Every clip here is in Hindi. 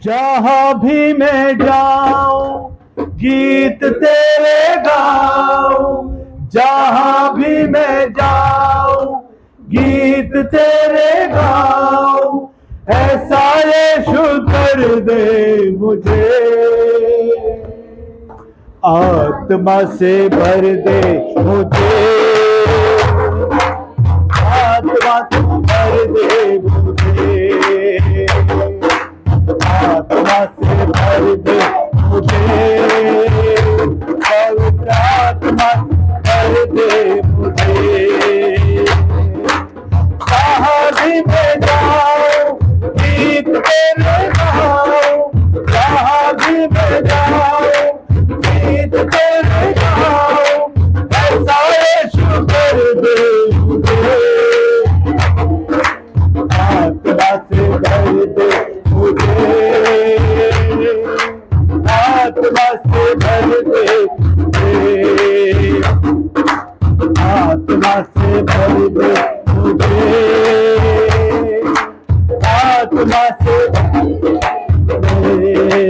जहाँ भी मैं जाऊं गीत तेरे गाऊं, जहाँ भी मैं जाऊं गीत तेरे गाऊं, ऐसा यीशु कर दे मुझे, आत्मा से भर दे मुझे, आत्मा से भर दे मुझे, आत्मा से भर दे मुझे, पवित्र आत्मा भर दे मुझे, जहाँ भी मैं जाऊं गीत तेरे गाऊं, जहाँ भी मैं जाऊं गीत तेरे गाऊं, ऐसा यीशु कर दे मुझे, आत्मा से भर दे मुझे, आत्मा से भर दे मुझे, आत्मा से भर दे मुझे, आत्मा से भर दे,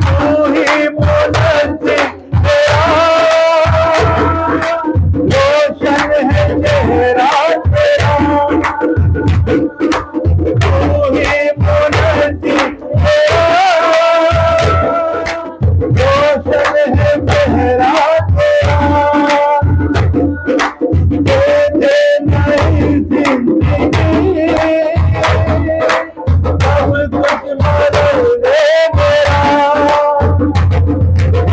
तू ही मुनज़्ज़िर तेरा, रोशन है चेहरा तेरा, तू ही मुनज़्ज़िर तेरा, रोशन है चेहरा तेरा, तुझे नई जिंदगी, सब कुछ बदल दे मेरा,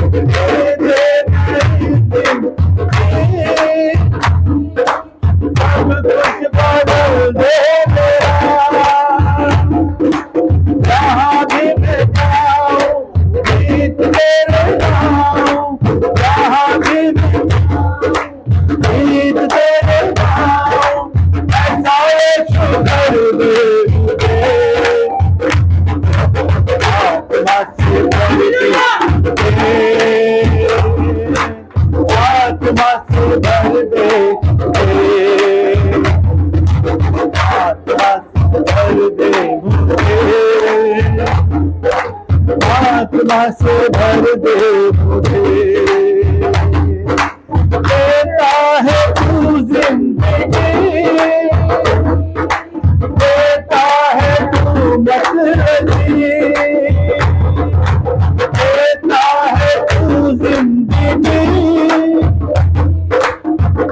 तुझे नई जिंदगी, सब कुछ बदल दे मेरा, जहाँ भी मैं जाऊं गीत तेरे गाऊं, जहाँ भी मैं गीत तेरे गाऊं, ऐसा यीशु कर दे मुझे, आत्मा से भर दे मुझे, आत्मा से भर दे मुझे, आत्मा से भर दे मुझे, आत्मा से भर दे मुझे, देता है तू जिंदगी, देता है तू मसरती, देता है तू जिंदगी,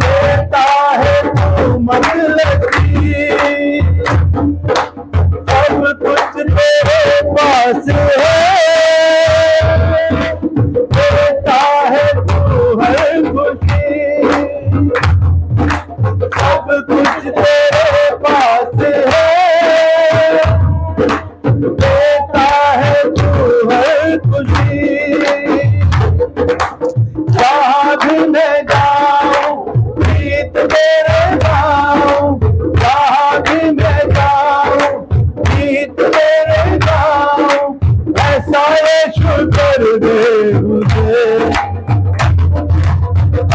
देता है तू मसरती, सब कुछ तेरे पास है, देता है तू हर खुशी, सब कुछ तेरे पास है, देता है तू हर खुशी, जहाँ भी मैं जाऊं गीत तेरे गाऊं, जहाँ भी मैं जाऊं गीत तेरे गाऊं, ऐसा यीशु कर दे मुझे,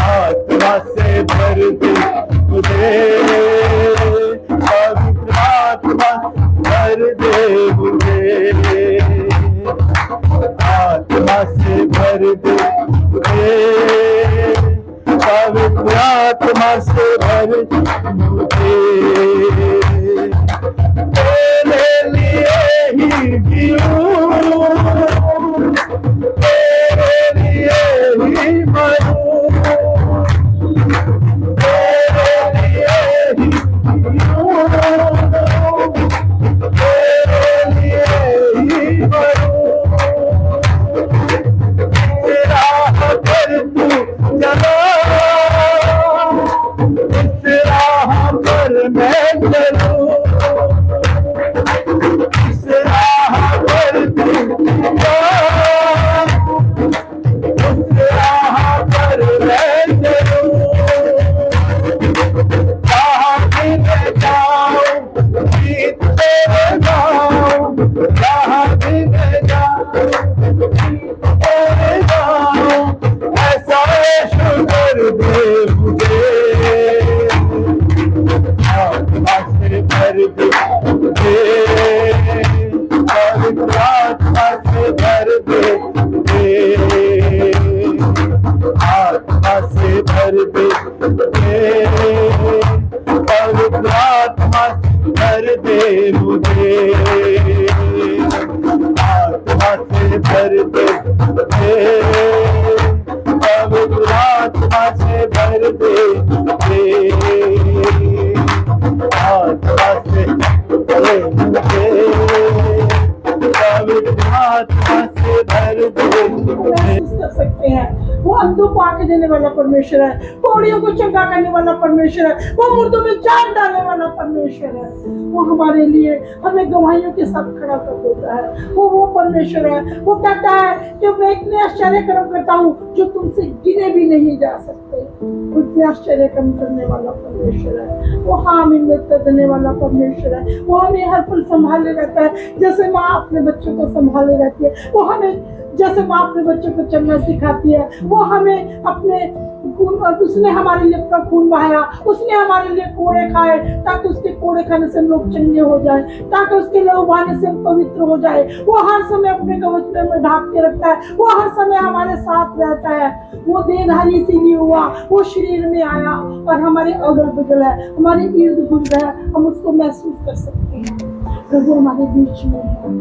आत्मा से भर दे मुझे, पवित्र आत्मा भर दे मुझे, आत्मा से भर दे मुझे, पवित्र आत्मा से भर दे मुझे, तेरे लिए ही जीऊं, तेरे लिए ही मरूं, तेरे लिए ही जीऊं, तेरे लिए ही मरूं, तेरा पर तू चला, इस राह पर मैं चलूं, इस राह पर तू चला, इस राह पर मैं चलूं, जहाँ भी मैं जाऊं गीत तेरे गाऊं, जहाँ भी मैं जाऊं गीत तेरे गाऊं, ऐसा यीशु कर दे मुझे, आत्मा से भर दे मुझे, भर दे, आत्मा से भर दे, पवित्र आत्मा से भर दे मुझे, आत्मा से भर दे, पवित्र आत्मा से भर दे, आत्मा से भर दे, पवित्र आत्मा से भर दे। कर सकते हैं वो अंधों को आंखें देने वाला परमेश्वर है, कोड़ियों को चंगा करने वाला परमेश्वर है, वो मुर्दों में जान डालने वाला परमेश्वर है। वो हमारे लिए हमें गवाहियों के साथ खड़ा कर देता है। वो परमेश्वर है। वो कहता है कि मैं इतने आश्चर्य कर्म करता हूँ जो तुमसे गिने भी नहीं जा सकते। इतने आश्चर्य कर्म करने वाला परमेश्वर है। वो हमें मदद देने वाला परमेश्वर है। वो हमें हर पल संभाले रहता है, जैसे माँ अपने बच्चों को संभाले रहती है। वो हमें जैसे माँ अपने बच्चों को चलना सिखाती है, वो हमें अपने उसने हमारे लिए अपना खून बहाया, उसने हमारे लिए कोड़े खाए ताकि उसके कोड़े खाने से हम लोग चंगे हो जाए, ताकि उसके लहू बहाने से हम पवित्र हो जाए। वो हर समय अपने कवच में ढांप के रखता है, वो हर समय हमारे साथ रहता है। वो देहधारी इसीलिए हुआ, वो शरीर में आया और हमारे अगल बगल है, हमारे इर्द गिर्द है, हम उसको महसूस कर सकते हैं। प्रभु हमारे बीच में है।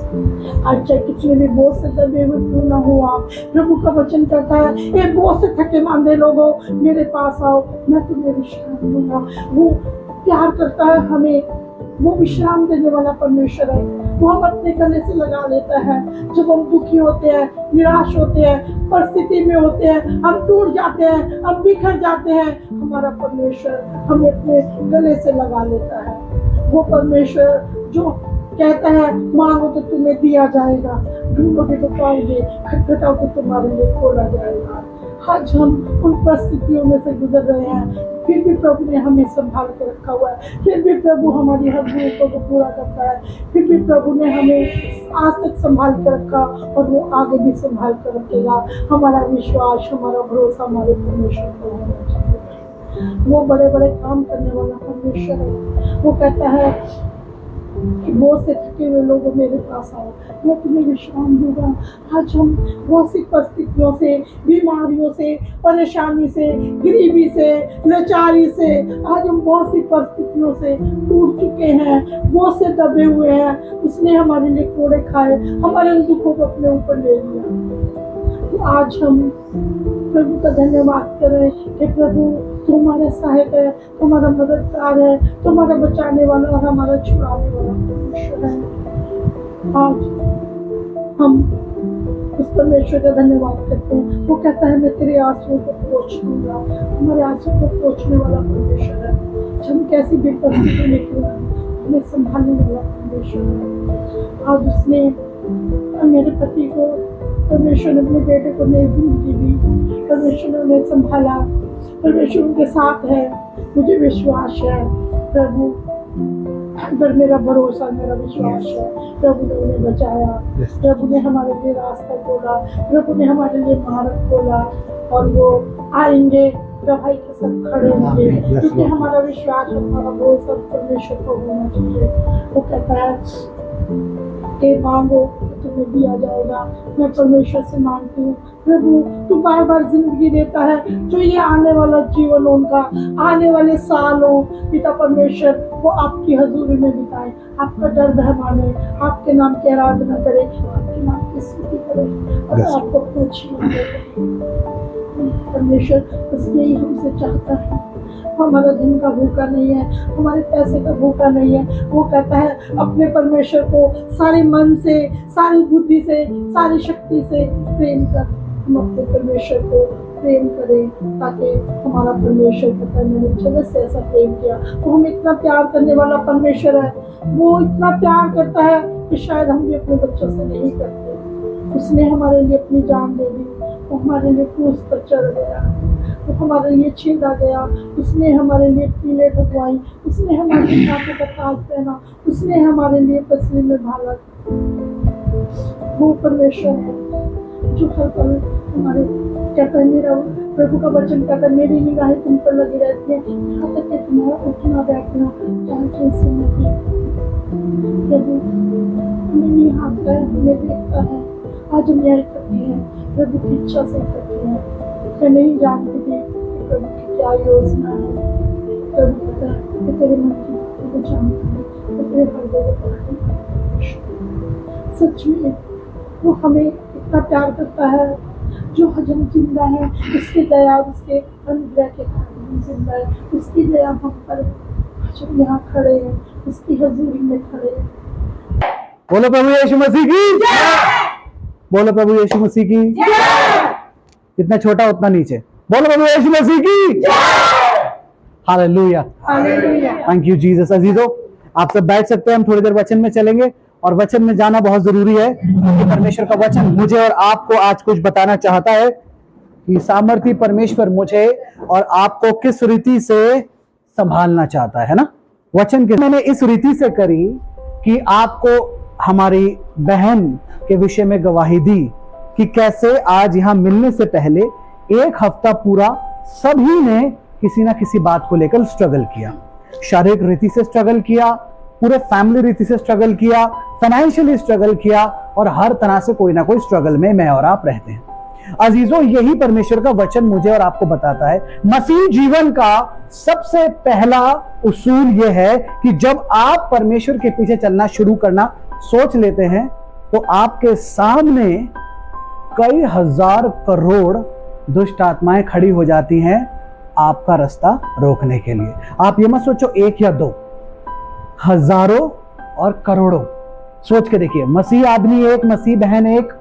आज चाहे कितने भी बोझ से दबे हुए क्यों न हो आप, प्रभु का वचन कहता है ये बोझ से थके मांदे लोगों मेरे पास आओ, मैं तुम्हें विश्राम दूंगा। वो प्यार करता है हमें, वो विश्राम देने वाला परमेश्वर है। वो हम अपने गले से लगा लेता है जब हम दुखी होते हैं, निराश होते हैं, परिस्थिति में होते हैं, हम टूट जाते हैं, हम बिखर जाते हैं। हमारा परमेश्वर हमें अपने गले से लगा लेता है। वो परमेश्वर जो कहता है मांगो तो तुम्हें दिया जाएगा, ढूंढोगे तो पाओगे, खटखटाओ तो तुम्हारे लिए खोला जाएगा। आज हम उन परिस्थितियों में से गुजर रहे हैं, फिर भी प्रभु ने हमें संभाल के रखा हुआ है, फिर भी प्रभु हमारी हर जरूरतों को पूरा करता है, फिर भी प्रभु ने हमें आज तक संभाल के रखा और वो आगे भी संभाल कर रखेगा। हमारा विश्वास, हमारा भरोसा हमारे परमेश्वर पर होना चाहिए। वो बड़े बड़े काम करने वाला परमेश्वर है। वो कहता है कि बहुत से थके हुए लोग मेरे पास आओ, मैं तुम्हें विश्राम दूंगा। आज हम बहुत सी परिस्थितियों से, बीमारियों से, परेशानी से, गरीबी से, लाचारी से, आज हम बहुत सी परिस्थितियों से टूट चुके हैं, बहुत से दबे हुए हैं। उसने हमारे लिए कोड़े खाए, हमारे दुखों को अपने ऊपर ले लिया। तो आज हम प्रभु का धन्यवाद करें कि प्रभु तुम्हारे सहायक है, तुम्हारा मददगार है, तुम्हारा बचाने वाला और हमारा छुड़ाने वाला परमेश्वर है। आज हम उस परमेश्वर का धन्यवाद करते हैं। वो कहता है मैं तेरे आंसुओं को पोंछ दूंगा। हमारे आंसुओं को पोंछने वाला परमेश्वर है। हम कैसी भी परिस्थिति में क्यों ना, हमें संभालने वाला परमेश्वर है। आज उसने मेरे पति को, परमेश्वर ने अपने बेटे को नई जिंदगी दी, परमेश्वर ने उन्हें संभाला, परमेश्वर उनके साथ है। मुझे विश्वास है प्रभु पर मेरा भरोसा, मेरा विश्वास है प्रभु ने उन्हें बचाया, प्रभु ने हमारे लिए रास्ता खोला, प्रभु ने हमारे लिए मार्ग खोला और वो आएंगे गवाही के साथ खड़े होंगे, क्योंकि हमारा विश्वास, हमारा भरोसा परमेश्वर को होना चाहिए। वो कहता है कि मांगो तुम्हें दिया जाएगा। मैं परमेश्वर से मांगती हूँ प्रभु तू बार बार जिंदगी देता है, जो ये आने वाला जीवन, उनका आने वाले सालों पिता परमेश्वर वो आपकी हजूरी में बिताए, आपका डर भय माने, आपके नाम की आराधना करे, आपके नाम की स्तुति करे और आपको पूछिए। परमेश्वर बस यही हमसे चाहता है। हमारा धन का भूखा नहीं है, हमारे पैसे का भूखा नहीं है। वो कहता है अपने परमेश्वर को सारे मन से, सारी बुद्धि से, सारी शक्ति से प्रेम कर। हम अपने परमेश्वर को प्रेम करें ताकि हमारा परमेश्वर कहता है मैंने जगत से ऐसा प्रेम किया। वो हमें इतना प्यार करने वाला परमेश्वर है, वो इतना प्यार करता है कि शायद हम भी अपने बच्चों से नहीं करते। उसने हमारे लिए अपनी जान दे दी, वो हमारे लिए क्रूस पर चढ़ गया, वो हमारे लिए छीना गया, उसने हमारे लिए पीले ढकवाई, उसने हमारे हाथों का ताज पहना, उसने हमारे लिए तस्वीर में भाला। वो परमेश्वर है जो हर पल हमारे कहता है, मेरा प्रभु का वचन कहता है मेरी निगाहें तुम पर लगी रहती है, यहाँ तक कि तुम्हारा उठना बैठना चाहे जैसे नहीं। प्रभु हमें नहीं हाँकता है, हमें देखता है। आज हम न्याय करते हैं प्रभु की इच्छा से करते हैं। मैं नहीं जानती थी कि प्रभु की क्या योजना है। प्रभु पता है कि तेरे मन की बातों को जानता है, तो तेरे हृदय को पढ़ता है। सच में वो हमें इतना प्यार करता है। जो हजम जिंदा है उसकी दया, उसके अनुग्रह के कारण हम जिंदा है। उसकी दया हम पर, आज हम यहाँ खड़े हैं, उसकी हजूरी में खड़े हैं। बोलो प्रभु यीशु मसीह की, बोलो प्रभु यीशु मसीह की। जितना छोटा उतना नीचे, बोलो प्रभु यीशु मसीह की। Hallelujah, hallelujah. Thank you Jesus. अजीजों, आप सब बैठ सकते हैं, हम थोड़ी देर वचन में चलेंगे और वचन में जाना बहुत जरूरी है क्योंकि परमेश्वर का वचन मुझे और आपको आज कुछ बताना चाहता है कि सामर्थी परमेश्वर मुझे और आपको किस रीति से संभालना चाहता है ना। वचन के मैंने इस रीति से करी कि आपको हमारी बहन के विषय में गवाही दी कि कैसे आज यहां मिलने से पहले एक हफ्ता पूरा सभी ने किसी ना किसी बात को लेकर स्ट्रगल किया। शारीरिक रीति से स्ट्रगल किया, पूरे फैमिली रीति से स्ट्रगल किया, फाइनेंशियली स्ट्रगल किया और हर तरह से कोई ना कोई स्ट्रगल में मैं और आप रहते हैं। अजीजों, यही परमेश्वर का वचन मुझे और आपको बताता है। मसीह जीवन का सबसे पहला उसूल यह है कि जब आप परमेश्वर के पीछे चलना शुरू करना सोच लेते हैं तो आपके सामने कई हजार करोड़ दुष्ट आत्माएं खड़ी हो जाती हैं आपका रास्ता रोकने के लिए। आप ये मत सोचो एक या दो, हजारों और करोड़ों। सोच के देखिए, मसीह आदमी एक, मसीह बहन एक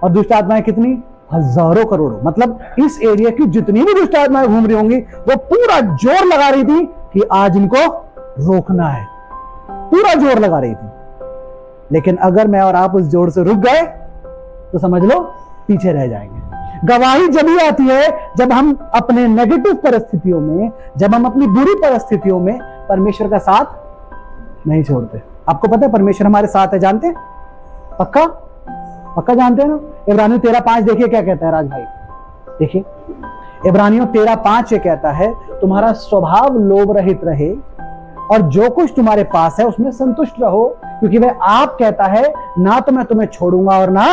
और दुष्ट आत्माएं कितनी? हजारों करोड़ों। मतलब इस एरिया की जितनी भी दुष्ट आत्माएं घूम रही होंगी वो पूरा जोर लगा रही थी कि आज इनको रोकना है, पूरा जोर लगा रही थी। लेकिन अगर मैं और आप उस जोर से रुक गए तो समझ लो पीछे रह जाएंगे। गवाही जब ही आती है जब हम अपने नेगेटिव परिस्थितियों में, जब हम अपनी बुरी परिस्थितियों में परमेश्वर का साथ नहीं छोड़ते। आपको पता है परमेश्वर हमारे साथ है, जानते हैं? पक्का पक्का जानते हैं ना। इब्रानियों 13:5 देखिए क्या कहता है राज भाई, देखिए इब्रानियों 13:5 ये कहता है, तुम्हारा स्वभाव लोभ रहित रहे और जो कुछ तुम्हारे पास है उसमें संतुष्ट रहो, क्योंकि वह आप कहता है ना तो मैं तुम्हें छोड़ूंगा और ना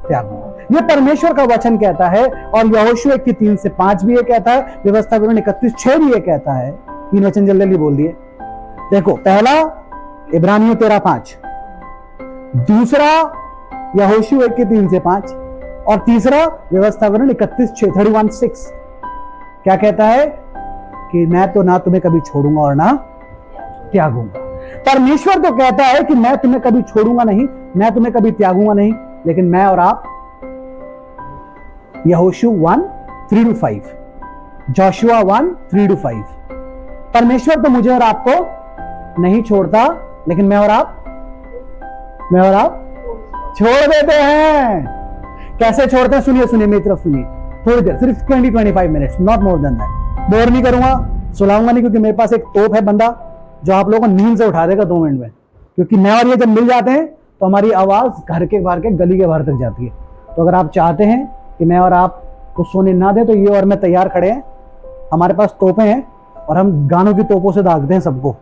त्यागूंगा। ये परमेश्वर का वचन कहता है। और यहोशू 1:3-5 भी ये कहता है, व्यवस्था विवरण 31:6 भी ये कहता है। 3 वचन जल्दी जल्दी बोल दिए। देखो, पहला इब्रानियों 13:5, दूसरा यहोशू 1:3-5 और तीसरा व्यवस्था विवरण 31:6 क्या कहता है कि मैं तो ना तुम्हें कभी छोड़ूंगा और ना त्यागूंगा। परमेश्वर तो कहता है कि मैं तुम्हें कभी छोड़ूंगा नहीं, मैं तुम्हें कभी त्यागूंगा नहीं। लेकिन मैं और आप, यहोशू 1:3-5, जोशुआ 1:3-5, परमेश्वर तो मुझे और आपको नहीं छोड़ता, लेकिन मैं और आप छोड़ देते हैं। कैसे छोड़ते हैं? सुनिए सुनिए, मेरी तरफ सुनिए थोड़ी देर, सिर्फ 20-25 minutes, not more than that. Bore नहीं करूंगा, सुलाऊंगा नहीं, क्योंकि मेरे पास एक तोप है बंदा जो आप लोगों को नींद से उठा देगा 2 मिनट में। क्योंकि मैं और ये जब मिल जाते हैं तो हमारी आवाज घर के बाहर के गली के बाहर तक जाती है। तो अगर आप चाहते हैं कि मैं और आप को सोने ना दें तो ये और मैं तैयार खड़े हैं। हमारे पास तोपें हैं और हम गानों की तोपों से दागते हैं सबको,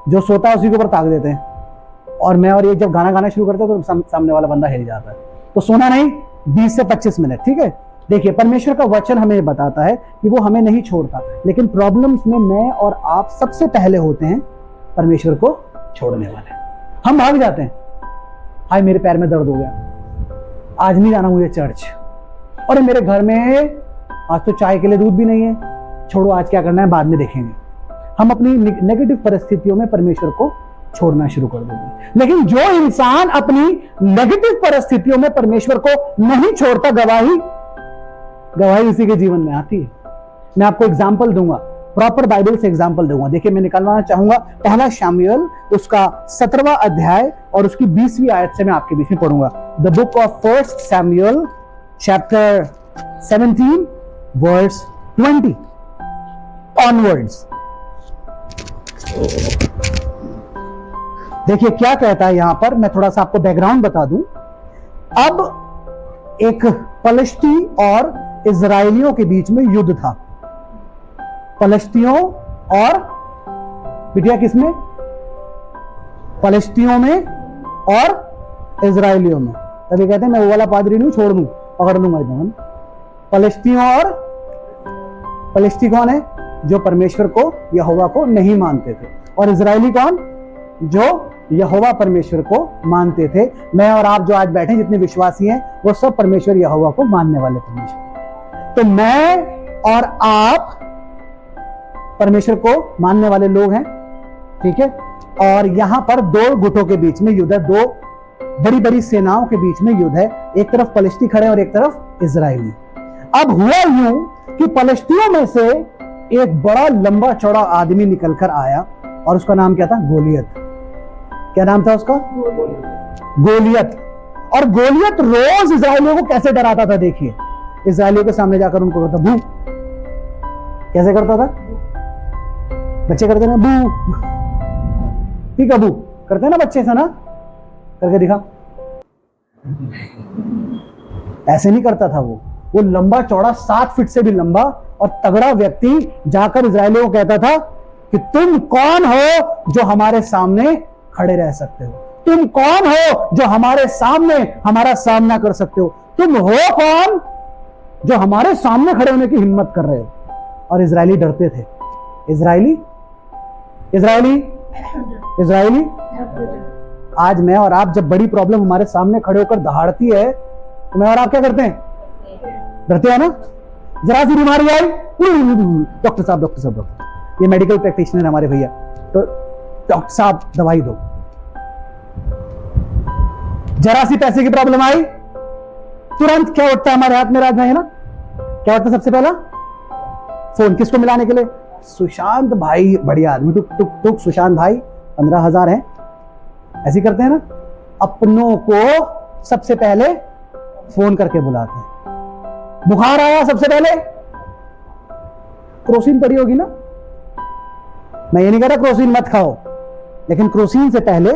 जो सोता है उसी के ऊपर ताक देते हैं। और मैं और ये जब गाना गाना शुरू करते हैं तो सामने वाला बंदा हिल जाता है। तो सोना नहीं, 20 से 25 मिनट, ठीक है। देखिए, परमेश्वर का वचन हमें बताता है कि वो हमें नहीं छोड़ता, लेकिन प्रॉब्लम्स में मैं और आप सबसे पहले होते हैं परमेश्वर को छोड़ने वाले। हम भाग जाते हैं, हाय मेरे पैर में दर्द हो गया, आज नहीं जाना मुझे चर्च, और मेरे घर में आज तो चाय के लिए दूध भी नहीं है, छोड़ो आज क्या करना है बाद में देखेंगे। हम अपनी नेगेटिव परिस्थितियों में परमेश्वर को छोड़ना शुरू कर देते हैं। लेकिन जो इंसान अपनी नेगेटिव परिस्थितियों में परमेश्वर को नहीं छोड़ता, गवाही उसी के जीवन में आती है। मैं आपको एग्जांपल दूंगा, प्रॉपर बाइबल से एग्जांपल दूंगा। देखिए, मैं निकालना चाहूंगा पहला शमूएल उसका 17वां अध्याय और उसकी 20वीं आयत से मैं आपके बीच में पढ़ूंगा। द बुक ऑफ 1 शमूएल चैप्टर 17 वर्स 20 ऑनवर्ड्स। देखिए क्या कहता है यहां पर, मैं थोड़ा सा आपको बैकग्राउंड बता दूं। अब एक पलिश्ती और इजराइलियों के बीच में युद्ध था। पलिश्तियों और बिटिया किसमें? फलस्तीनियों में और इजरायलियों में। तभी कहते हैं मैं वो वाला पादरी नहीं छोड़ दूं, पकड़ लूंगा एकदम। फलस्तीनियों और फलस्ती कौन है? जो परमेश्वर को, यहोवा को नहीं मानते थे। और इजरायली कौन? जो यहोवा परमेश्वर को मानते थे। मैं और आप जो आज बैठे जितने विश्वासी हैं वो सब परमेश्वर यहोवा को मानने वाले परमेश्वर। तो मैं और आप परमेश्वर को मानने वाले लोग हैं, ठीक है। और यहां पर दो गुटों के बीच में युद्ध है, दो बड़ी बड़ी सेनाओं के बीच में युद्ध है। एक तरफ फलस्ती खड़े और एक तरफ इजरायली। अब हुआ यूं कि फलस्तियों में से एक बड़ा लंबा चौड़ा आदमी निकलकर आया और उसका नाम क्या था? गोलियत। क्या नाम था उसका? गोलियत। और गोलियत रोज इजरायलियों को कैसे डराता था? देखिए, इजरायलियों के सामने जाकर उनको कहता बू। कैसे करता था? बच्चे करते ना बू, ठीक है, बू करते हैं ना बच्चे, ऐसा ना करके दिखा। ऐसे नहीं करता था वो लंबा चौड़ा 7 फीट से भी लंबा और तगड़ा व्यक्ति जाकर इजरायलियों को कहता था कि तुम कौन हो जो हमारे सामने खड़े रह सकते हो? तुम कौन हो जो हमारे सामने हमारा सामना कर सकते हो? तुम हो कौन जो हमारे सामने खड़े होने की हिम्मत कर रहे हो? और इजरायली डरते थे। इजरायली इजरायली इजरायली आज मैं और आप जब बड़ी प्रॉब्लम हमारे सामने खड़े होकर दहाड़ती है तो मैं और आप क्या करते हैं? डरते हैं ना। जरा सी बीमारी आई, डॉक्टर साहब डॉक्टर साहब डॉक्टर, ये मेडिकल प्रैक्टिशनर हमारे भैया, तो डॉक्टर साहब दवाई दो। जरा सी पैसे की प्रॉब्लम आई, तुरंत क्या उठता है हमारे हाथ में राज भाई, है ना? क्या उठता है सबसे पहला? फोन। किसको मिलाने के लिए? सुशांत भाई, बढ़िया आदमी, टुक टुक टुक, सुशांत भाई 15,000 है। ऐसे करते हैं ना, अपनों को सबसे पहले फोन करके बुलाते हैं। बुखार आया सबसे पहले क्रोसिन पड़ी होगी ना। मैं ये नहीं कह रहा क्रोसिन मत खाओ, लेकिन क्रोसिन से पहले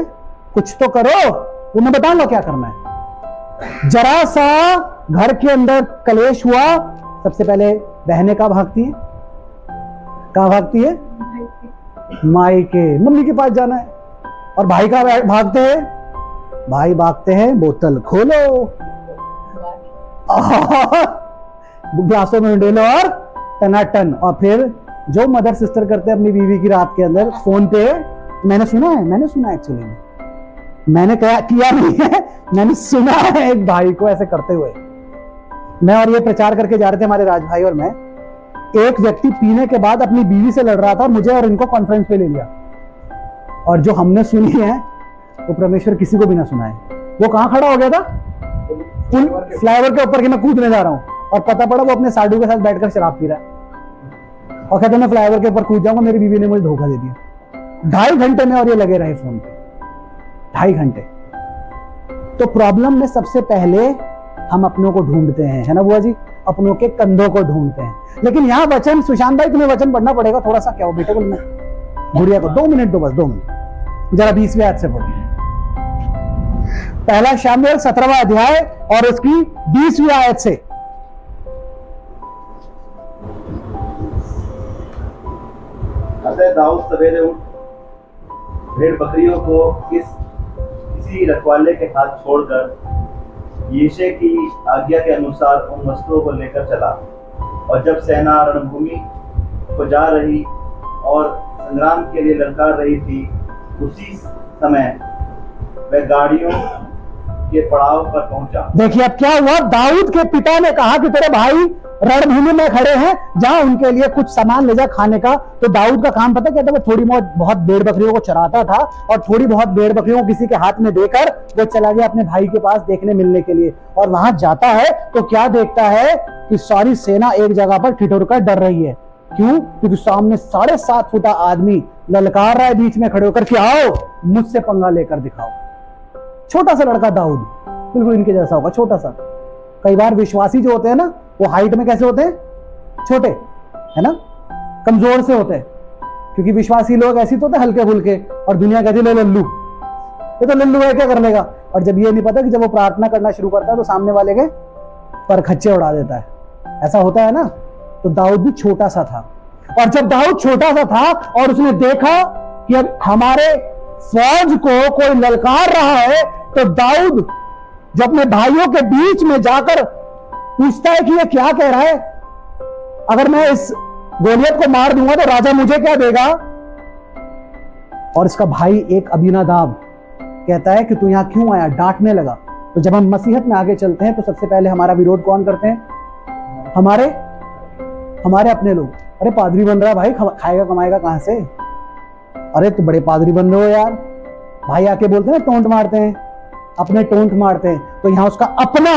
कुछ तो करो। तो मैं बताऊंगा क्या करना है। जरा सा घर के अंदर कलेश हुआ, सबसे पहले बहनें कहां भागती हैं? कहां भागती है? माई के, मम्मी के पास जाना है। और भाई कहां भागते हैं? भाई भागते हैं बोतल खोलो, ग्लासों में उंडेलो और टनाटन। और फिर जो मदर सिस्टर करते हैं अपनी बीवी की रात के अंदर फोन पे, मैंने सुना एक्चुअली में, मैंने किया नहीं है, मैंने सुना है एक भाई को ऐसे करते हुए। मैं और ये प्रचार करके जा रहे थे, हमारे राज भाई और मैं। एक व्यक्ति पीने के बाद अपनी बीवी से लड़ रहा था, मुझे और इनको कॉन्फ्रेंस पे ले लिया। और जो हमने सुनी है वो परमेश्वर किसी को भी ना सुनाए। वो कहां खड़ा हो गया था? फ्लाईओवर के ऊपर कि मैं कूदने जा रहा हूं, और पता पड़ा वो अपने साडू के साथ बैठकर शराब पी रहा है और कहते मैं फ्लाईओवर के ऊपर कूद जाऊंगा, मेरी बीवी ने मुझे धोखा दे दिया। 2.5 घंटे में और ये लगे रहे फोन पे, 2.5 घंटे। तो प्रॉब्लम में सबसे पहले हम अपनों को ढूंढते हैं, है ना बुआ जी? अपनों के कंधों को ढूंढते हैं। लेकिन यहाँ वचन, सुशांत भाई तुम्हें वचन पढ़ना पड़ेगा थोड़ा सा। क्या हो बेटे? बोल, गुड़िया को 2 मिनट दो, बस 2 मिनट। जरा 20वें आयत से पढ़ो, पहला शामुएल 17वां अध्याय और उसकी 20वीं आयत से। अतः दाऊद सवेरे उठ भेड़ बकरियों को किसी रखवाले के हाथ छोड़कर यिशै की आज्ञा के अनुसार उन वस्तुओं को लेकर चला। और जब सेना रणभूमि को जा रही और संग्राम के लिए ललकार रही थी, उसी समय वह गाड़ियों के पड़ाव पर पहुंचा। देखिए अब क्या हुआ, दाऊद के पिता ने कहा कि तेरे भाई रणभूमि में खड़े हैं, जहां उनके लिए कुछ सामान ले जा खाने का। तो दाऊद का काम पता क्या था? वो थोड़ी बहुत भेड़ बकरियों को चराता था और थोड़ी बहुत भेड़ बकरियों को किसी के हाथ में देकर वो चला गया अपने भाई के पास देखने मिलने के लिए। और वहां जाता है तो क्या देखता है कि सारी सेना एक जगह पर ठिठुर कर डर रही है। क्यों? क्योंकि सामने 7.5 फुटा आदमी ललकार रहा है बीच में खड़े होकर कि आओ मुझसे पंगा लेकर दिखाओ। छोटा सा लड़का दाऊद, बिल्कुल इनके जैसा होगा, छोटा सा। कई बार विश्वासी जो होते हैं ना, वो हाइट में कैसे होते हैं? छोटे, है ना, कमजोर से होते हैं। क्योंकि विश्वासी लोग ऐसे तो होते हल्के फुल्के, और दुनिया कहती है लल्लू, ये तो लल्लू है, क्या कर लेगा। और जब ये नहीं पता कि जब वो प्रार्थना करना शुरू करता है तो सामने वाले के पर खच्चे उड़ा देता है। ऐसा होता है ना। तो दाऊद भी छोटा सा था, और जब दाऊद छोटा सा था और उसने देखा कि अब हमारे फौज को कोई ललकार रहा है तो दाऊद जो अपने भाइयों के बीच में जाकर पूछता है कि ये क्या कह रहा है, अगर मैं इस गोलियत को मार दूंगा तो राजा मुझे क्या देगा। और इसका भाई एक अबीनादाब कहता है कि तू यहां क्यों आया, डांटने लगा। तो जब हम मसीहत में आगे चलते हैं तो सबसे पहले हमारा विरोध कौन करते हैं? हमारे अपने लोग। अरे पादरी बन रहा है भाई, खाएगा कमाएगा कहां से? अरे तो बड़े पादरी बन रहे हो यार। भाई आके बोलते हैं टोंट मारते हैं, अपने टोंट मारते हैं। तो यहां उसका अपना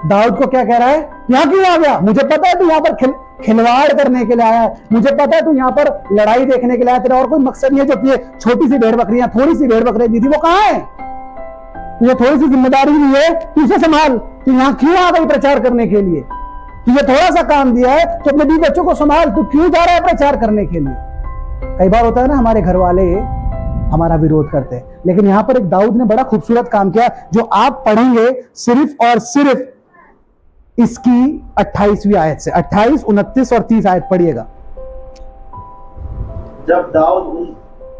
दाऊद को क्या कह रहा है, यहां क्यों आ गया? मुझे पता है तू यहां पर खिलवाड़ करने के लिए आया है, मुझे पता है तू यहां पर लड़ाई देखने के लिए आया, तेरा और कोई मकसद नहीं है। जो तुझे छोटी सी भेड़ बकरियां, थोड़ी सी भेड़ बकरियां दी थी, वो कहां है? तुझे थोड़ी सी जिम्मेदारी दी है, तू उसे संभाल। तू यहां क्यों आ गई प्रचार करने के लिए? तुझे थोड़ा सा काम दिया है तो अपने 20 बच्चों को संभाल। तू क्यों जा रहा है प्रचार करने के लिए? कई बार होता है ना, हमारे घर वाले हमारा विरोध करते हैं, लेकिन यहां पर एक दाऊद ने बड़ा खूबसूरत काम किया जो आप पढ़ेंगे सिर्फ और सिर्फ इसकी 28वीं आयत से। 28, 29 और 30 आयत पढ़िएगा। जब दाऊद उन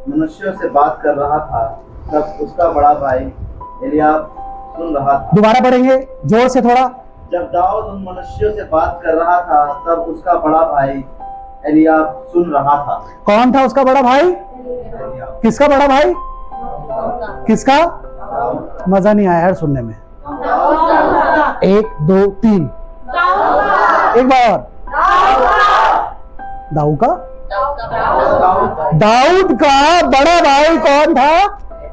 मनुष्यों से बात कर रहा था तब उसका बड़ा भाई एलियाब सुन रहा था। दोबारा पढ़ेंगे जोर से थोड़ा। जब दाऊद उन मनुष्यों से बात कर रहा था तब उसका बड़ा भाई एलियाब सुन रहा था। कौन था उसका बड़ा भाई? एलियाब। किसका बड़ा भाई? किसका? मजा नहीं आया यार सुनने में। 1 2 3 एक बार और। दाऊद का बड़ा भाई कौन था?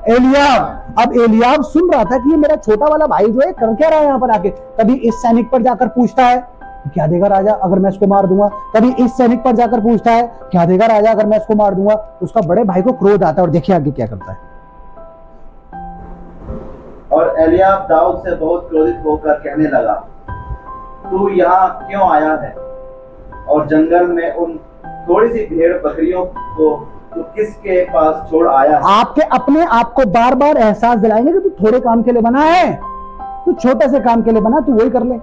एलियाब। अब एलियाब सुन रहा था कि ये मेरा छोटा वाला भाई जो है कर क्या रहा है यहाँ पर आके। कभी इस सैनिक पर जाकर पूछता है क्या देगा राजा अगर मैं इसको मार दूंगा, कभी इस सैनिक पर जाकर पूछता है क्या देगा राजा अगर मैं इसको मार दूंगा। उसका बड़े भाई को क्रोध आता है और देखिए आगे क्या करता है। और एलियाब दाऊद से बहुत क्रोधित होकर कहने लगा, तू यहाँ क्यों आया है और जंगल में उन थोड़ी सी भेड़ बकरियों को तू किसके पास छोड़ आया है? आपके अपने आप को बार बार एहसास दिलाएंगे कि तू थोड़े काम के लिए बना है, तू छोटे से काम के लिए बना, तू वही कर ले।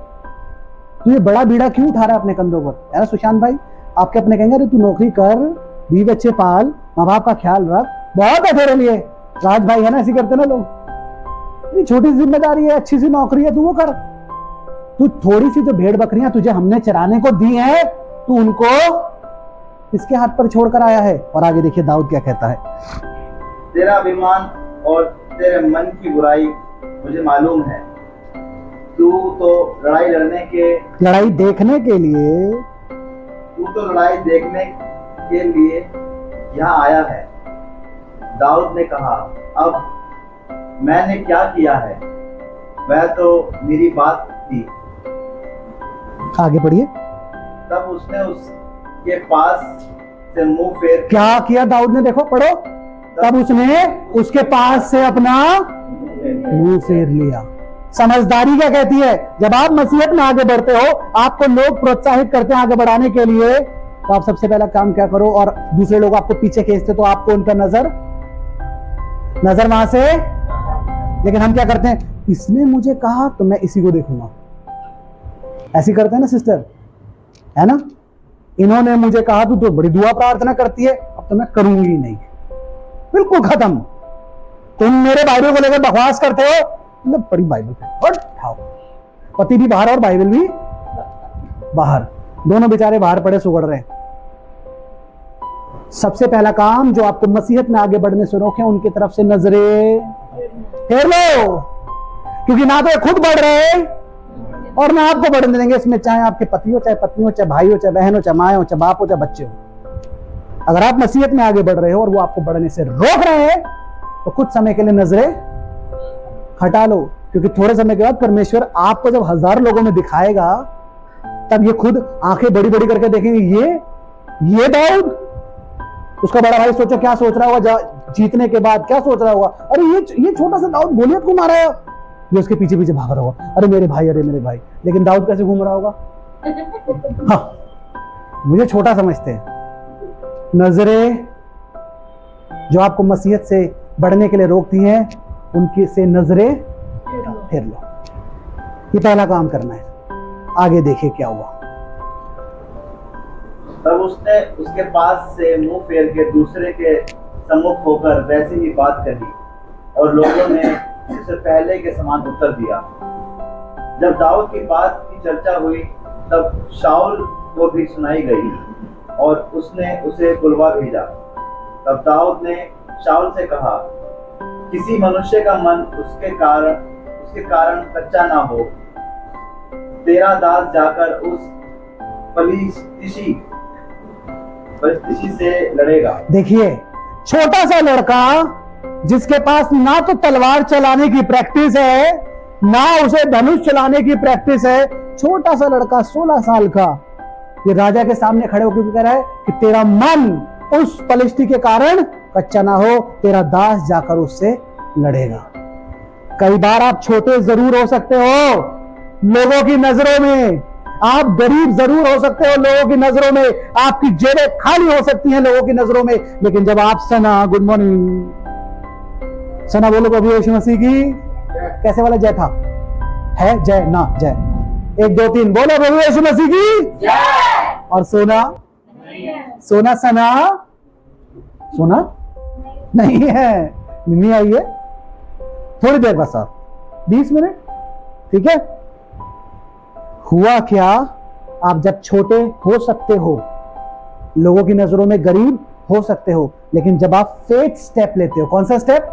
तू ये बड़ा बीड़ा क्यों उठा रहा है अपने कंधों पर? है ना सुशांत भाई? आपके अपने कहेंगे अरे तू नौकरी कर, 20 बच्चे पाल, माँ बाप का ख्याल रख, बहुत है तेरे लिए। राज भाई है ना, ऐसी करते ना लोग। ये छोटी जिम्मेदारी है, अच्छी सी नौकरी है, तू वो कर। तू थोड़ी सी जो भेड़ बकरियां तुझे हमने चराने को दी है, तू उनको इसके हाथ पर छोड़कर आया है। और आगे देखिए दाऊद क्या कहता है। तेरा अभिमान और तेरे मन की बुराई मुझे मालूम है। तू तो लड़ाई देखने के लिए यहाँ आया है। दाऊद ने कहा, अब मैंने क्या किया है? वह तो मेरी बात थी। आगे पढ़िए। तब उसने उसके पास से मुंह फेर। क्या किया दाऊद ने? देखो पढ़ो। तब उसने उसके पास से अपना मुंह फेर लिया। समझदारी क्या कहती है? जब आप मसीहत में आगे बढ़ते हो, आपको लोग प्रोत्साहित करते हैं आगे बढ़ाने के लिए, तो आप सबसे पहला काम क्या करो? और दूसरे लोग आपको पीछे खींचते तो आपको उनका नजर वहां से। लेकिन हम क्या करते हैं? इसने मुझे कहा तो मैं इसी को देखूंगा। ऐसी करते हैं ना सिस्टर, है ना? इन्होंने मुझे कहा तू तो बड़ी दुआ प्रार्थना करती है, अब तो मैं करूंगी नहीं। बिल्कुल खत्म। तुम मेरे बाइबल को लेकर बकवास करते हो, मतलब बड़ी बाइबल और उठाओ। पति भी बाहर और बाइबल भी बाहर, दोनों बेचारे बाहर पड़े सुगड़ रहे हैं। सबसे पहला काम जो आपको मसीहत में आगे बढ़ने से रोके, उनकी तरफ से नजरें फेर लो, क्योंकि ना तो खुद बढ़ रहे और ना आपको बढ़ने देंगे इसमें। चाहे आपके पति हो, चाहे पत्नी हो, चाहे भाई हो, चाहे बहन हो, चाहे माँ हो, चाहे बाप हो, चाहे बच्चे हो। अगर आप मसीहत में आगे बढ़ रहे हो और वो आपको बढ़ने से रोक रहे हैं, तो कुछ समय के लिए नजरें हटा लो, क्योंकि थोड़े समय के बाद परमेश्वर आपको जब 1000 लोगों में दिखाएगा, तब ये खुद आंखें बड़ी बड़ी करके देखेंगे, ये दाऊद। उसका बड़ा भाई सोचो क्या सोच रहा होगा जीतने के बाद, क्या सोच रहा होगा? अरे ये छोटा सा दाऊद गोलियत को मारा है। ये उसके पीछे पीछे भाग रहा होगा, अरे मेरे भाई। लेकिन दाऊद कैसे घूम रहा होगा? हाँ, मुझे छोटा समझते हैं। नजरें जो आपको मसीहत से बढ़ने के लिए रोकती हैं, उनकी से नजरें फेर लो। ये पहला काम करना है। आगे देखिए क्या हुआ। तब उसने उसके पास से मुंह फेर के दूसरे के सम्मुख होकर वैसे ही बात कही और लोगों ने उसे पहले के समान उत्तर दिया। जब दाऊद की बात की चर्चा हुई तब शाऊल को भी सुनाई गई और उसने उसे बुलवा भेजा। तब दाऊद ने शाऊल से कहा, किसी मनुष्य का मन उसके कारण कच्चा ना हो। तेरा दास जाकर उस फलिस्तीनी से लड़ेगा। देखिए, छोटा सा लड़का जिसके पास ना तो तलवार चलाने की प्रैक्टिस है, ना उसे धनुष चलाने की प्रैक्टिस है, छोटा सा लड़का 16 साल का, ये राजा के सामने खड़े होकर कह रहा है कि तेरा मन उस फलिस्ती के कारण कच्चा ना हो, तेरा दास जाकर उससे लड़ेगा। कई बार आप छोटे जरूर हो सकते हो लोगों की नजरों में, आप गरीब जरूर हो सकते हो लोगों की नजरों में, आपकी जेबें खाली हो सकती हैं लोगों की नजरों में, लेकिन जब आप सना, गुड मॉर्निंग सना बोलो प्रभु यीशु मसीह की कैसे वाला जय था, है जय ना जय, 1 2 3 बोलो प्रभु यीशु मसीह की जय। और सोना सोना सना सोना नहीं है, नहीं आई है, थोड़ी देर बस आप 20 मिनट, ठीक है। हुआ क्या, आप जब छोटे हो सकते हो, लोगों की नजरों में गरीब हो सकते हो, लेकिन जब आप फेथ स्टेप लेते हो, कौन सा स्टेप,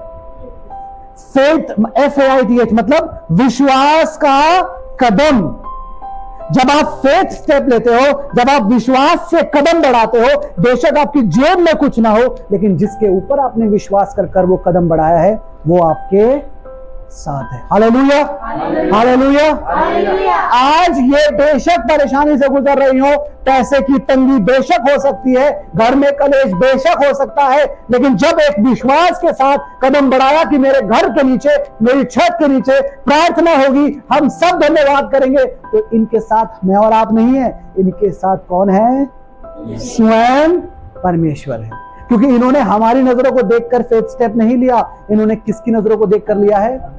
फेथ FAITH मतलब विश्वास का कदम, जब आप फेथ स्टेप लेते हो, जब आप विश्वास से कदम बढ़ाते हो, बेशक आपकी जेब में कुछ ना हो, लेकिन जिसके ऊपर आपने विश्वास कर वो कदम बढ़ाया है वो आपके साथ है। Hallelujah hallelujah. आज ये बेशक परेशानी से गुजर रही हो, पैसे की तंगी बेशक हो सकती है, घर में कलेश बेशक हो सकता है, लेकिन जब एक विश्वास के साथ कदम बढ़ाया कि मेरे घर के नीचे, मेरी छत के नीचे प्रार्थना होगी, हम सब धन्यवाद करेंगे, तो इनके साथ मैं और आप नहीं है, इनके साथ कौन है, स्वयं परमेश्वर है। क्योंकि इन्होंने हमारी नजरों को देखकर फेथ स्टेप नहीं लिया, इन्होंने किसकी नजरों को देखकर लिया है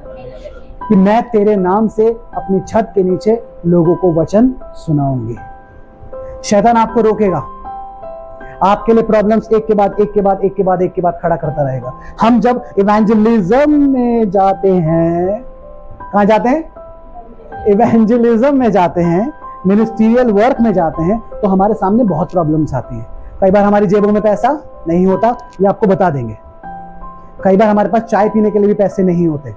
कि मैं तेरे नाम से अपनी छत के नीचे लोगों को वचन सुनाऊंगी। शैतान आपको रोकेगा, आपके लिए प्रॉब्लम्स एक के बाद एक के बाद एक के बाद एक के बाद खड़ा करता रहेगा। हम जब इवेंजलिज्म में जाते हैं, कहां जाते हैं, इवेंजलिज्म में जाते हैं, मिनिस्ट्रियल वर्क में जाते हैं, तो हमारे सामने बहुत प्रॉब्लम्स आती हैं। कई बार हमारी जेबों में पैसा नहीं होता, ये आपको बता देंगे। कई बार हमारे पास चाय पीने के लिए भी पैसे नहीं होते,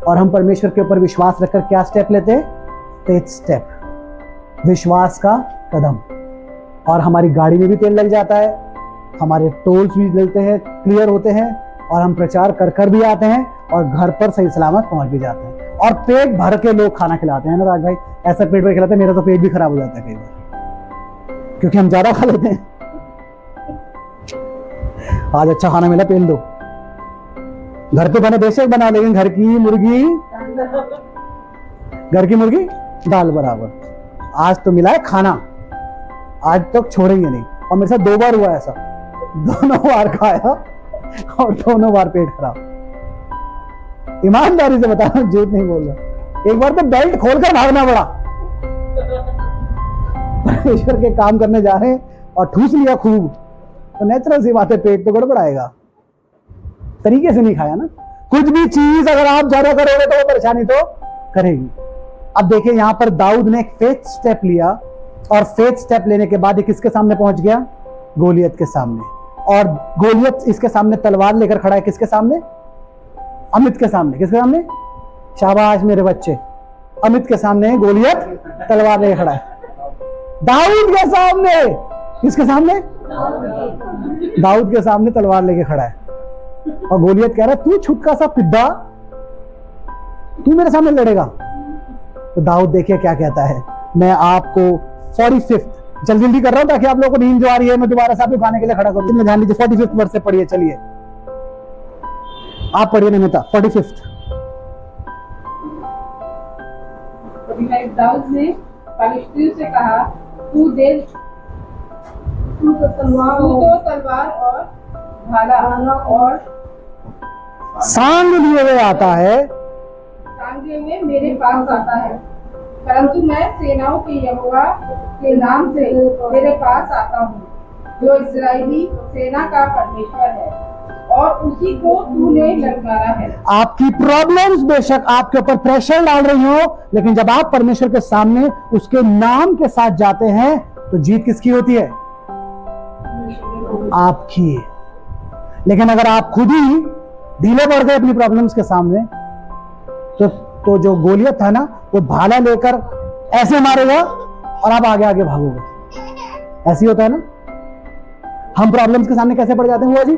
और हम परमेश्वर के ऊपर विश्वास रखकर क्या स्टेप लेते हैं, फेथ स्टेप, विश्वास का कदम, और हमारी गाड़ी में भी तेल लग जाता है, हमारे टोल्स भी मिलते हैं, क्लियर होते हैं, और हम प्रचार कर कर भी आते हैं, और घर पर सही सलामत पहुंच भी जाते हैं, और पेट भर के लोग खाना खिलाते हैं ना राज भाई, ऐसा पेट भर खिलाते हैं, मेरा तो पेट भी खराब हो जाता है कई बार, क्योंकि हम ज्यादा खा लेते हैं। आज अच्छा खाना मिला, पेल दो, घर पे बने बेशक बना, लेकिन घर की मुर्गी दाल बराबर। आज तो मिला है खाना, आज तक छोड़ेंगे नहीं, और मेरे साथ 2 बार हुआ ऐसा, दोनों बार खाया और दोनों बार पेट खराब। ईमानदारी से बता रहा हूं, झूठ नहीं बोल रहा। एक बार तो बेल्ट खोलकर भागना पड़ा, परमेश्वर के काम करने जा रहे हैं और ठूस लिया खूब, तो नेचुरल सी बात है, पेट तो गड़बड़ाएगा, तरीके से नहीं खाया ना। कुछ भी चीज अगर आप ज्यादा करोगे तो वो परेशानी तो करेगी। अब देखिए यहां पर दाऊद ने एक फेथ स्टेप लिया, और फेथ स्टेप लेने के बाद ये किसके सामने पहुंच गया, गोलियत के सामने, और गोलियत इसके सामने तलवार लेकर खड़ा है, किसके सामने, अमित के सामने। किसके सामने, शाबाश मेरे बच्चे, अमित के सामने गोलियत तलवार लेकर खड़ा है, दाऊद के सामने। किसके सामने, दाऊद के सामने तलवार लेके खड़ा है, और गोलियत कह रहा है, तू छुटका सा पिद्दा, तू मेरे सामने लड़ेगा। तो दाऊद देखिए क्या कहता है, मैं आपको 45 जल्दी जल्दी कर रहा हूं ताकि आप लोगों को नींद जो आ रही है मैं दोबारा से आपको गाने के लिए खड़ा करूं। ध्यान लीजिए, 45 वर्ष से पढ़िए, चलिए आप पढ़िए नमिता 45। दाऊद ने फलिस्तीनियों से कहा, तू तो तलवार और भाला और सांग लिए हुए आता है, सांगे में मेरे पास आता है, परंतु मैं सेनाओं के यहोवा के नाम से तेरे पास आता हूँ, जो इस्राएली सेना का परमेश्वर है। और उसी को तूने ललकारा है। आपकी प्रॉब्लम्स बेशक आपके ऊपर प्रेशर डाल रही हो, लेकिन जब आप परमेश्वर के सामने उसके नाम के साथ जाते हैं तो जीत किसकी होती है? आपकी। लेकिन अगर आप खुद ही ढीले पड़ गए अपनी प्रॉब्लम्स के सामने, तो जो गोलियत था ना, वो भाला लेकर ऐसे मारेगा और आप आगे आगे भागोगे। ऐसी होता है ना। हम प्रॉब्लम्स के सामने कैसे पड़ जाते हैं हुआ जी?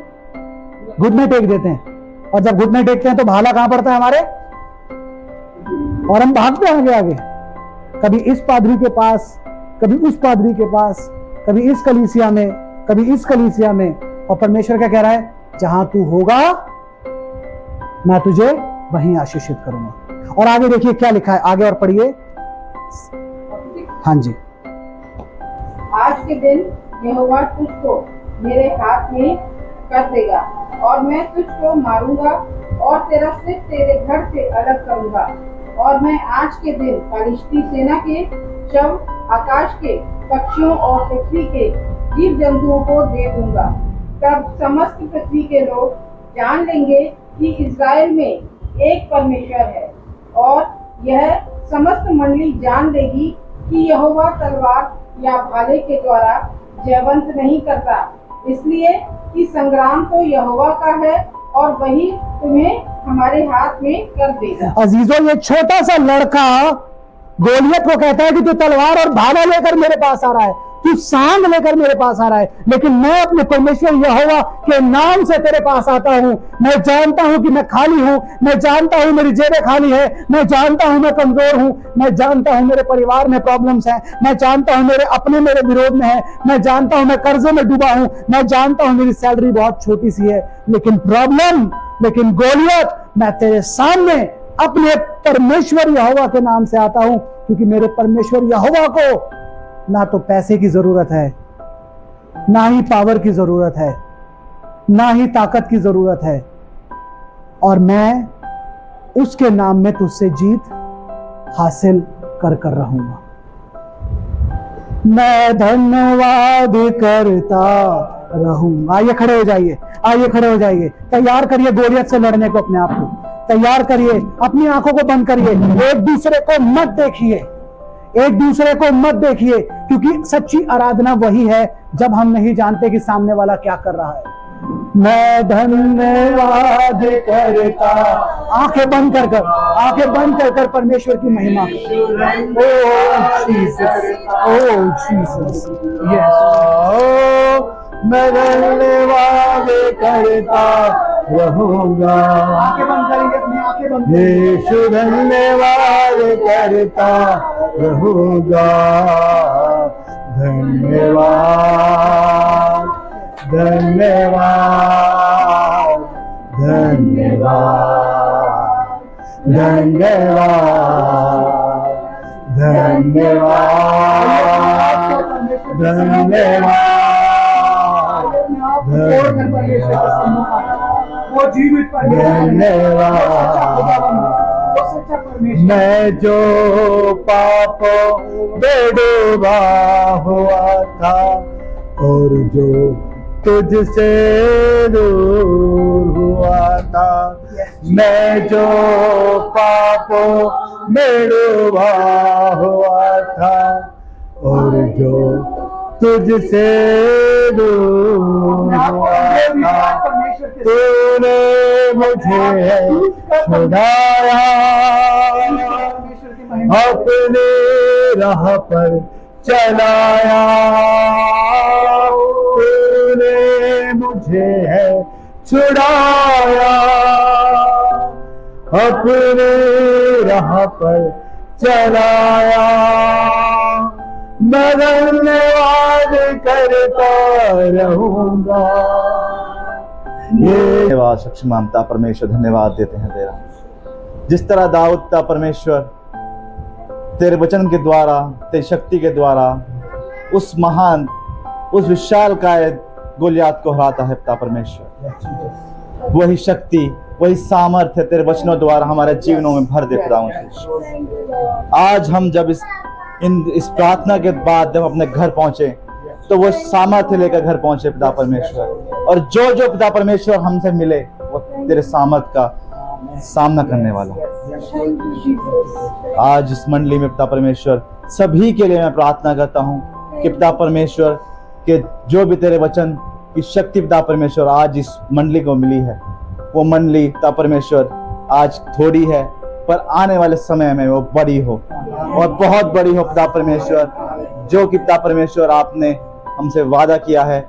घुटने टेक देते हैं, और जब घुटने टेकते हैं तो भाला कहां पड़ता है हमारे, और हम भागते हैं आगे आगे, कभी इस पादरी के पास, कभी उस पादरी के पास, कभी इस कलीसिया में, कभी इस कलीसिया में। और परमेश्वर क्या कह रहा है? जहां तू होगा मैं तुझे वहीं आशीषित करूंगा। और आगे देखिए क्या लिखा है, आगे और पढ़िए। हाँ जी। आज के दिन यहोवा तुझको मेरे हाथ में कर देगा, और मैं तुझको मारूंगा और तेरा सिर तेरे घर से अलग करूंगा। और मैं आज के दिन फलिश्ती सेना के शव आकाश के पक्षियों और पृथ्वी के जीव जंतुओं को दे दूंगा। तब समस्त पृथ्वी के लोग जान लेंगे कि इस्राएल में एक परमेश्वर है, और यह समस्त मंडली जान लेगी कि यहोवा तलवार या भाले के द्वारा जयवंत नहीं करता, इसलिए कि संग्राम तो यहोवा का है और वही तुम्हें हमारे हाथ में कर देगा। अजीजों, ये छोटा सा लड़का गोलियत को कहता है कि तू तलवार और भाला लेकर मेरे पास आ रहा है, तू सांड लेकर मेरे पास आ रहा है, लेकिन मैं अपने परमेश्वर यहोवा के नाम से तेरे पास आता हूं। मैं जानता हूं कि मैं खाली हूं, मैं जानता हूं मेरी जेबें खाली है, मैं जानता हूं मैं कमजोर हूं, मैं जानता हूं मेरे परिवार में प्रॉब्लम्स हैं, मैं जानता हूं मेरे अपने मेरे विरोध में है, मैं जानता हूं मैं कर्जे में डूबा हूं, मैं जानता हूं मेरी सैलरी बहुत छोटी सी है, लेकिन गोलियत, मैं तेरे सामने अपने परमेश्वर यहोवा के नाम से आता हूं, क्योंकि मेरे परमेश्वर यहोवा को ना तो पैसे की जरूरत है, ना ही पावर की जरूरत है, ना ही ताकत की जरूरत है, और मैं उसके नाम में तुझसे जीत हासिल कर रहूंगा। मैं धन्यवाद करता रहूंगा। आइए खड़े हो जाइए, आइए खड़े हो जाइए। तैयार करिए गोलियत से लड़ने को अपने आप को, तैयार करिए, अपनी आंखों को बंद करिए, एक दूसरे को मत देखिए, एक दूसरे को मत देखिए, क्योंकि सच्ची आराधना वही है जब हम नहीं जानते कि सामने वाला क्या कर रहा है। मैं धन्यवाद करता, आंखें बंद कर परमेश्वर की महिमा। ओ जीसस, यस, मैं धन्यवाद करता रहूंगा। आंखें बंद करेंगे, अपनी आंखें बंद, यीशु धन्यवाद करता रहूंगा। धन्यवाद, धन्यवाद, धन्यवाद, धन्यवाद, धन्यवाद, धन्यवाद। वो जीवित धन्यवाद। मैं जो पापों में डूबा हुआ था और जो तुझसे दूर हुआ था, मैं जो पापों में डूबा हुआ था और जो तुझसे दूर हुआ था, तूने मुझे छुड़ाया, अपने राह पर चलाया, तूने मुझे छुड़ाया, अपने राह पर चलाया। मैं धन्यवाद करता रहूंगा। धन्यवाद सक्षमानता परमेश्वर, धन्यवाद देते हैं तेरा। जिस तरह दाऊद का परमेश्वर तेरे वचन के द्वारा, तेरी शक्ति के द्वारा उस महान, उस विशाल काय गोलियत को हराता है पिता परमेश्वर, वही शक्ति, वही सामर्थ्य तेरे वचनों द्वारा हमारे जीवनों में भर दे पिता। आज हम जब इस प्रार्थना के बाद जब अपने घर पहुंचे तो वो सामर्थ्य लेकर घर पहुंचे पिता परमेश्वर। और जो जो पिता परमेश्वर हमसे मिले वो तेरे सामर्थ का सामना करने वाला। Thank you, Jesus. आज इस मंडली में पिता परमेश्वर सभी के लिए मैं प्रार्थना करता हूँ कि पिता परमेश्वर के जो भी तेरे वचन की शक्ति पिता परमेश्वर आज इस मंडली को मिली है, वो मंडली पिता परमेश्वर आज थोड़ी है पर आने वाले समय में वो बड़ी हो और बहुत बड़ी हो पिता परमेश्वर। जो कि पिता परमेश्वर आपने हमसे वादा किया है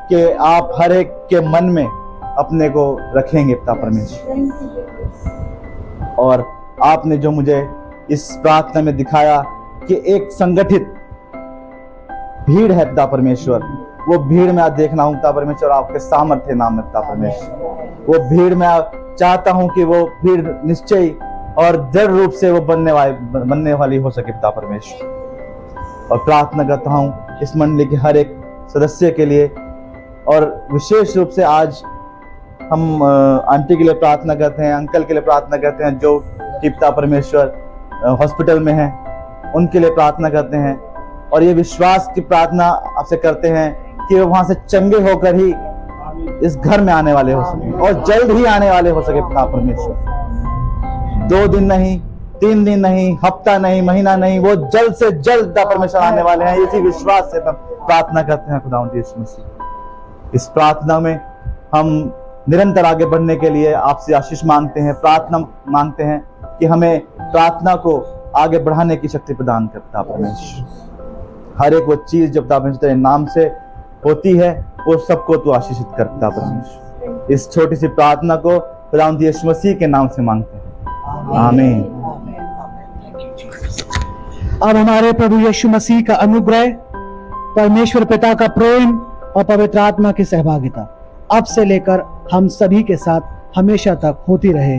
कि आप हर एक के मन में अपने को रखेंगे पिता परमेश्वर। Thank you, Jesus. और आपने जो मुझे इस प्रार्थना में दिखाया कि एक संगठित भीड़ है पिता परमेश्वर, वो भीड़ में आज देखना हूँ पिता परमेश्वर आपके सामर्थ्य नाम में पिता परमेश्वर। वो भीड़ में चाहता हूँ कि वो भीड़ निश्चय और दृढ़ रूप से वो बनने वाली हो सके पिता परमेश्वर। और प्रार्थना करता हूँ इस मंडली के हर एक सदस्य के लिए, और विशेष रूप से आज हम आंटी के लिए प्रार्थना करते हैं, अंकल के लिए प्रार्थना करते हैं जो कि पिता परमेश्वर हॉस्पिटल में हैं, उनके लिए प्रार्थना करते हैं। और ये विश्वास की प्रार्थना आपसे करते हैं कि वो वहाँ से चंगे होकर ही इस घर में आने वाले हो सके और जल्द ही आने वाले हो सके पिता परमेश्वर। 2 दिन नहीं, 3 दिन नहीं, हफ्ता नहीं, महीना नहीं, वो जल्द से जल्द पिता परमेश्वर आने वाले हैं। इसी विश्वास से प्रार्थना करते हैं खुदावंद यीशु मसीह। इस प्रार्थना में हम निरंतर आगे बढ़ने के लिए आपसे आशीष मांगते हैं, प्रार्थना मांगते हैं कि हमें प्रार्थना को आगे बढ़ाने की शक्ति प्रदान कर पिता परमेश्वर। हर एक वो चीज जब पिता परमेश्वर तेरे नाम से होती है वो सबको तू आशीषित कर पिता परमेश्वर। इस छोटी सी प्रार्थना को खुदावंद यीशु मसीह के नाम से मांगते हैं, आमीन। अब हमारे प्रभु यीशु मसीह का अनुग्रह, परमेश्वर पिता का प्रेम और पवित्र आत्मा की सहभागिता अब से लेकर हम सभी के साथ हमेशा तक होती रहे,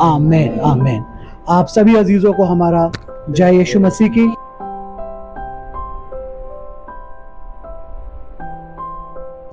आमीन आमीन। आप सभी अजीजों को हमारा जय यीशु मसीह की।